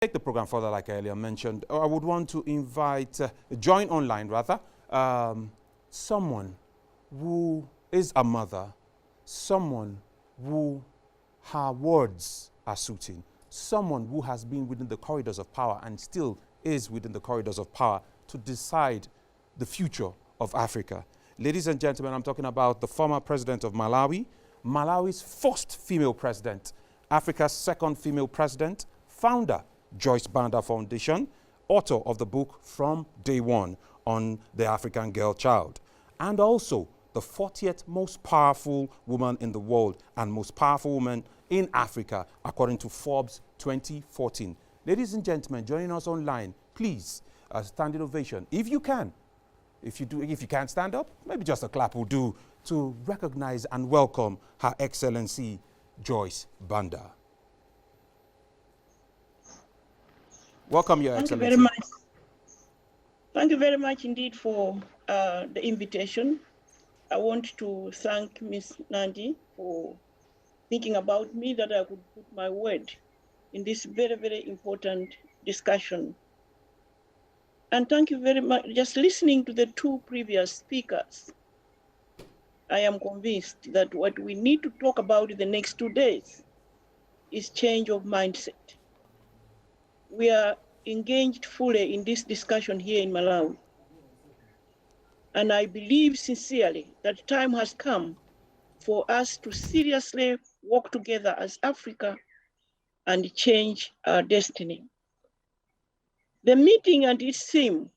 Take the program further, like I earlier mentioned, I would want to invite, join online rather, someone who is a mother, someone who her words are suiting, someone who has been within the corridors of power and still is within the corridors of power to decide the future of Africa. Ladies and gentlemen, I'm talking about the former president of Malawi, Malawi's first female president, Africa's second female president, founder, Joyce Banda Foundation, author of the book From Day One on the African Girl Child, and also the 40th most powerful woman in the world and most powerful woman in Africa, according to Forbes 2014. Ladies and gentlemen, joining us online, please, a standing ovation, if you can. If you can't stand up, maybe just a clap will do to recognize and welcome Her Excellency Joyce Banda. Welcome, Your Excellency. Thank you very much. Thank you very much indeed for the invitation. I want to thank Ms. Nandi for thinking about me that I could put my word in this very, very important discussion. And thank you very much. Just listening to the two previous speakers, I am convinced that what we need to talk about in the next 2 days is change of mindset. We are engaged fully in this discussion here in Malawi. And I believe sincerely that time has come for us to seriously work together as Africa and change our destiny. The meeting and its theme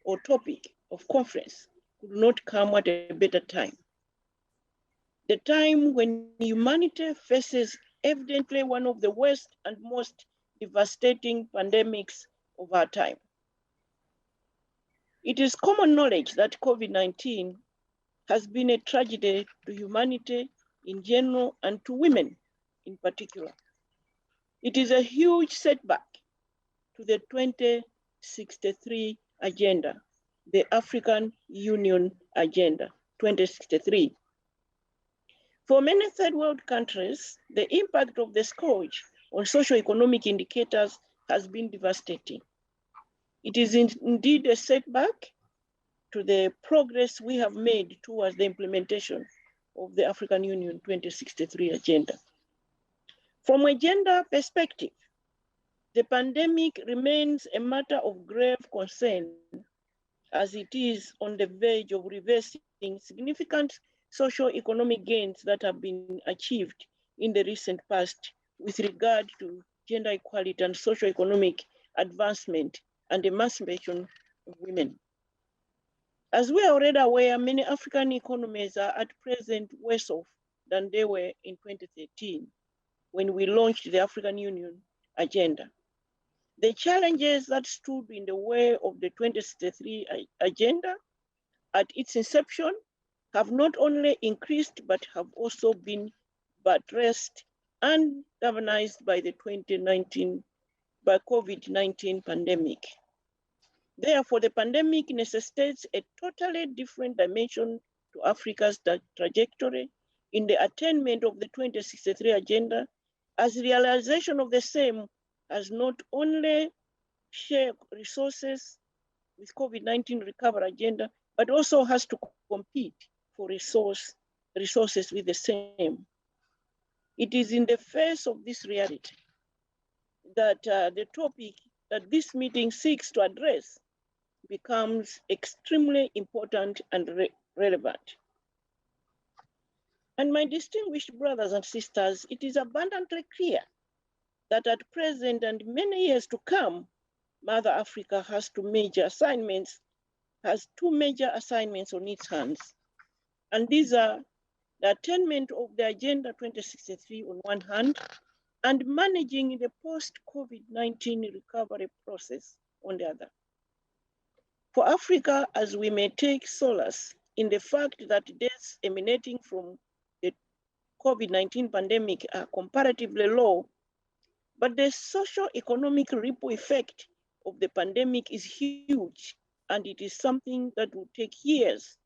or topic of conference could not come at a better time. The time when humanity faces evidently one of the worst and most devastating pandemics of our time. It is common knowledge that COVID-19 has been a tragedy to humanity in general and to women in particular. It is a huge setback to the 2063 agenda, the African Union Agenda 2063. For many third world countries, the impact of the scourge on socioeconomic indicators has been devastating. It is indeed a setback to the progress we have made towards the implementation of the African Union 2063 agenda. From a gender perspective, the pandemic remains a matter of grave concern as it is on the verge of reversing significant socio-economic gains that have been achieved in the recent past with regard to gender equality and socio-economic advancement and emancipation of women. As we are already aware, many African economies are at present worse off than they were in 2013 when we launched the African Union agenda. The challenges that stood in the way of the 2063 agenda at its inception have not only increased, but have also been buttressed and galvanized by the COVID-19 pandemic. Therefore, the pandemic necessitates a totally different dimension to Africa's trajectory in the attainment of the 2063 agenda, as realization of the same has not only shared resources with COVID-19 recovery agenda, but also has to compete for resources with the same. It is in the face of this reality that the topic that this meeting seeks to address becomes extremely important and relevant. And my distinguished brothers and sisters, it is abundantly clear that at present and many years to come, Mother Africa has two major assignments on its hands. And these are the attainment of the Agenda 2063 on one hand, and managing the post-COVID-19 recovery process on the other. For Africa, as we may take solace in the fact that deaths emanating from the COVID-19 pandemic are comparatively low, but the socio-economic ripple effect of the pandemic is huge, and it is something that will take years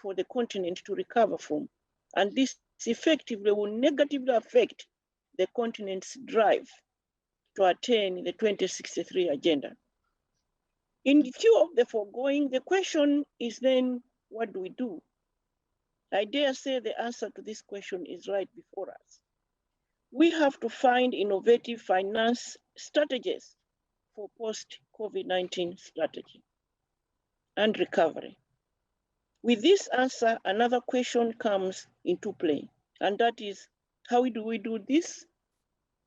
for the continent to recover from. And this effectively will negatively affect the continent's drive to attain the 2063 agenda. In view of the foregoing, the question is then, what do we do? I dare say the answer to this question is right before us. We have to find innovative finance strategies for post-COVID-19 strategy and recovery. With this answer, another question comes into play, and that is, how do we do this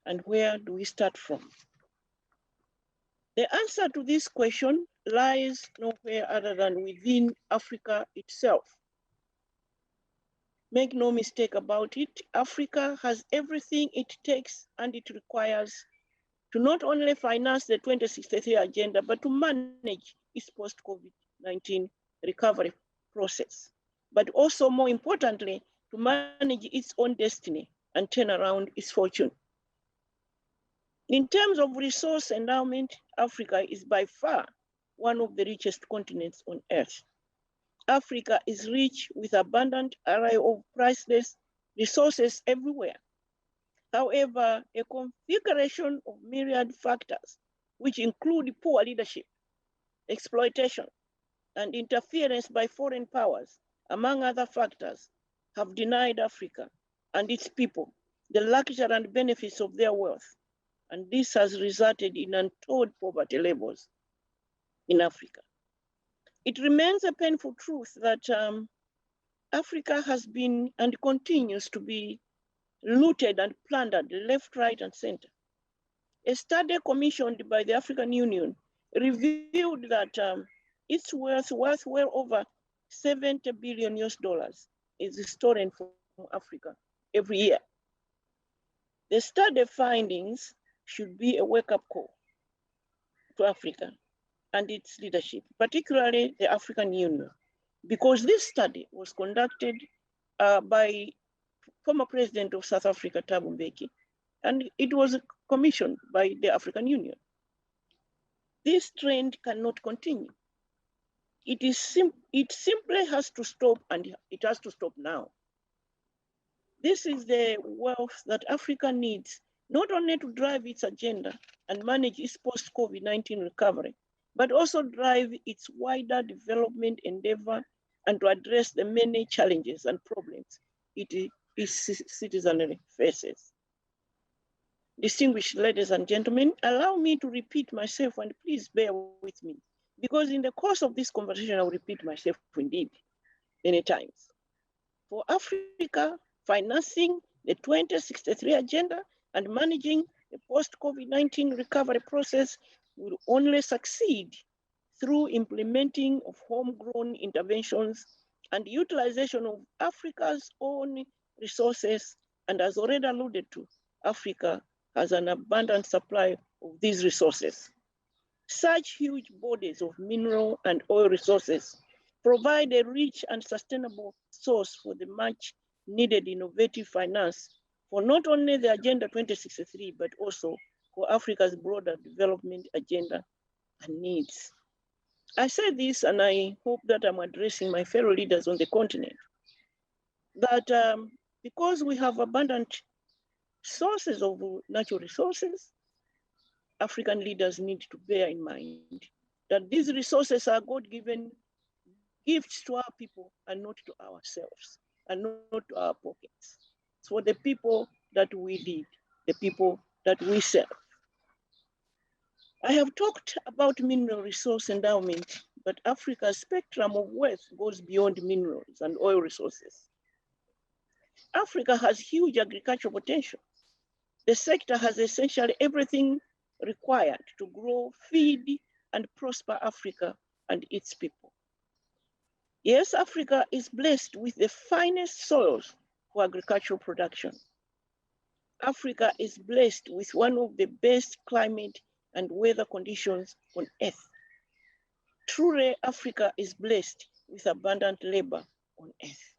and where do we start from? The answer to this question lies nowhere other than within Africa itself. Make no mistake about it, Africa has everything it takes and it requires to not only finance the 2063 agenda, but to manage its post-COVID-19 recovery process, but also more importantly, to manage its own destiny and turn around its fortune. In terms of resource endowment, Africa is by far one of the richest continents on earth. Africa is rich with abundant array of priceless resources everywhere. However, a configuration of myriad factors, which include poor leadership, exploitation, and interference by foreign powers, among other factors, have denied Africa and its people the luxury and benefits of their wealth. And this has resulted in untold poverty levels in Africa. It remains a painful truth that Africa has been and continues to be looted and plundered left, right, and center. A study commissioned by the African Union revealed that its worth well over $70 billion is stolen from Africa every year. The study findings should be a wake-up call to Africa and its leadership, particularly the African Union, because this study was conducted by former President of South Africa, Thabo Mbeki, and it was commissioned by the African Union. This trend cannot continue. It simply has to stop, and it has to stop now. This is the wealth that Africa needs, not only to drive its agenda and manage its post-COVID-19 recovery, but also drive its wider development endeavor and to address the many challenges and problems its citizenry faces. Distinguished ladies and gentlemen, allow me to repeat myself, and please bear with me, because in the course of this conversation, I will repeat myself indeed many times. For Africa, financing the 2063 agenda and managing the post-COVID-19 recovery process will only succeed through implementing of homegrown interventions and utilization of Africa's own resources. And as already alluded to, Africa has an abundant supply of these resources. Such huge bodies of mineral and oil resources provide a rich and sustainable source for the much needed innovative finance for not only the Agenda 2063, but also for Africa's broader development agenda and needs. I say this, and I hope that I'm addressing my fellow leaders on the continent, that because we have abundant sources of natural resources, African leaders need to bear in mind that these resources are God-given gifts to our people and not to ourselves, and not to our pockets. It's for the people that we lead, the people that we serve. I have talked about mineral resource endowment, but Africa's spectrum of wealth goes beyond minerals and oil resources. Africa has huge agricultural potential. The sector has essentially everything required to grow, feed, and prosper Africa and its people. Yes, Africa is blessed with the finest soils for agricultural production. Africa is blessed with one of the best climate and weather conditions on earth. Truly, Africa is blessed with abundant labor on earth.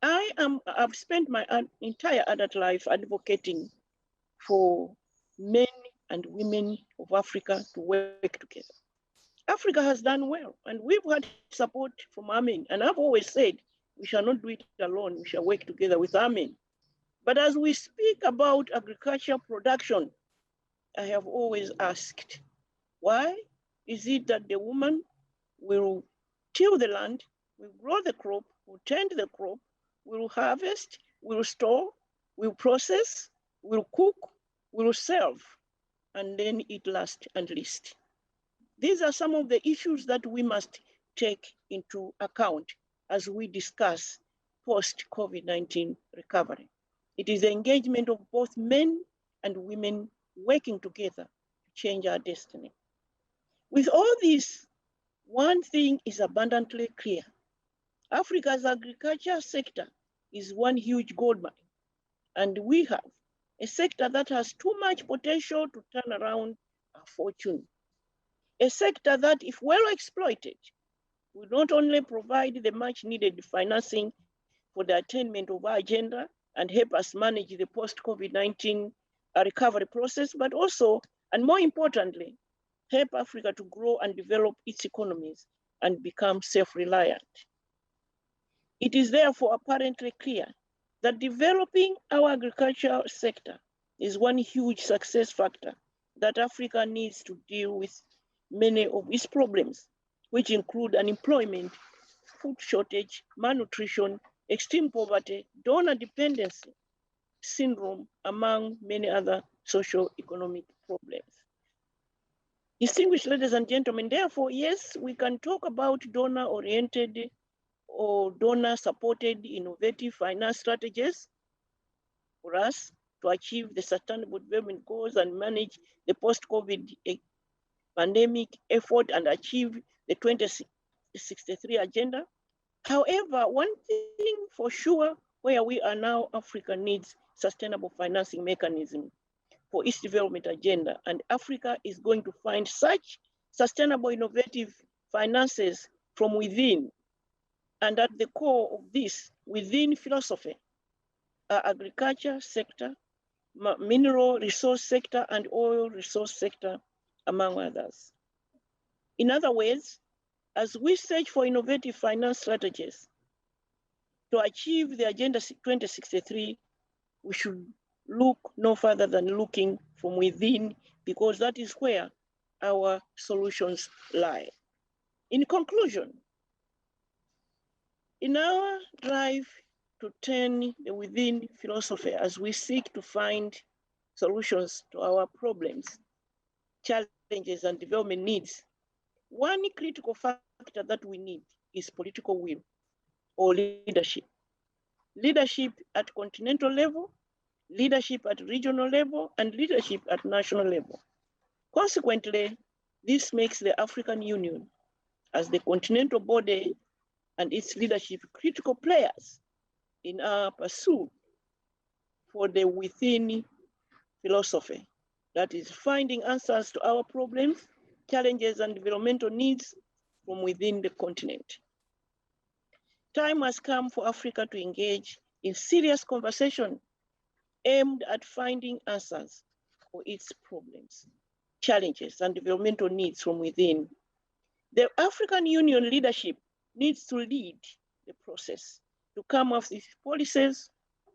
I've spent my entire adult life advocating for men and women of Africa to work together. Africa has done well, and we've had support from Amen. And I've always said, we shall not do it alone, we shall work together with Amen. But as we speak about agricultural production, I have always asked, why is it that the woman will till the land, will grow the crop, will tend the crop, will harvest, will store, will process, will cook, will serve, and then eat last and least? These are some of the issues that we must take into account as we discuss post-COVID-19 recovery. It is the engagement of both men and women working together to change our destiny. With all this, one thing is abundantly clear. Africa's agriculture sector is one huge gold mine, and we have a sector that has too much potential to turn around our fortune. A sector that, if well exploited, will not only provide the much needed financing for the attainment of our agenda and help us manage the post-COVID-19 recovery process, but also, and more importantly, help Africa to grow and develop its economies and become self-reliant. It is therefore apparently clear that developing our agricultural sector is one huge success factor that Africa needs to deal with many of its problems, which include unemployment, food shortage, malnutrition, extreme poverty, donor dependency syndrome, among many other socio-economic problems. Distinguished ladies and gentlemen, therefore, yes, we can talk about donor-oriented or donor-supported innovative finance strategies for us to achieve the sustainable development goals and manage the post-COVID pandemic effort and achieve the 2063 agenda. However, one thing for sure, where we are now, Africa needs sustainable financing mechanism for its development agenda, and Africa is going to find such sustainable innovative finances from within. And at the core of this, within philosophy, agriculture sector, mineral resource sector, and oil resource sector, among others. In other words, as we search for innovative finance strategies to achieve the Agenda 2063, we should look no further than looking from within, because that is where our solutions lie. In conclusion, in our drive to turn the within philosophy as we seek to find solutions to our problems, challenges, and development needs, one critical factor that we need is political will or leadership. Leadership at continental level, leadership at regional level, and leadership at national level. Consequently, this makes the African Union as the continental body and its leadership critical players in our pursuit for the within philosophy, that is finding answers to our problems, challenges, and developmental needs from within the continent. Time has come for Africa to engage in serious conversation aimed at finding answers for its problems, challenges, and developmental needs from within. The African Union leadership needs to lead the process to come up with policies,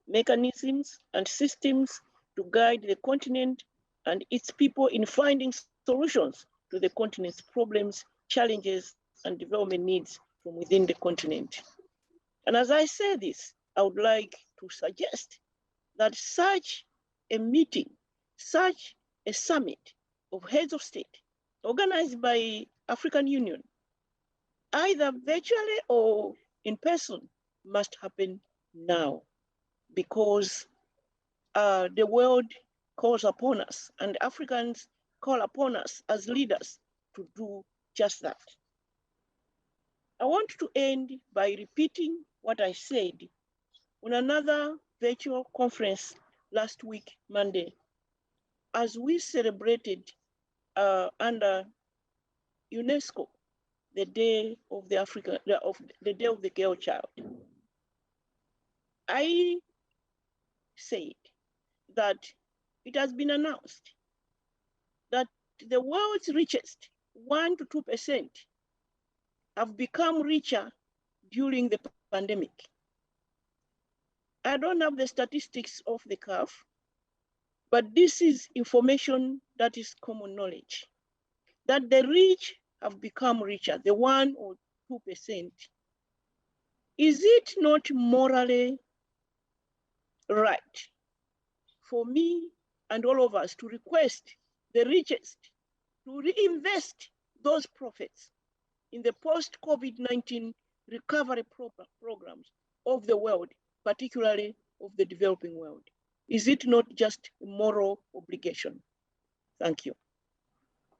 mechanisms, and systems to guide the continent and its people in finding solutions to the continent's problems, challenges, and development needs from within the continent. And as I say this, I would like to suggest that such a meeting, such a summit of heads of state organized by African Union, either virtually or in person, must happen now, because the world calls upon us and Africans call upon us as leaders to do just that. I want to end by repeating what I said on another virtual conference last week, Monday, as we celebrated under UNESCO the Day of the Day of the Girl Child. I said that it has been announced that the world's richest 1 to 2% have become richer during the pandemic. I don't have the statistics of the curve, But this is information that is common knowledge, that the rich have become richer, the 1 or 2%. Is it not morally right for me and all of us to request the richest to reinvest those profits in the post-COVID-19 recovery programs of the world, particularly of the developing world? Is it not just a moral obligation? Thank you.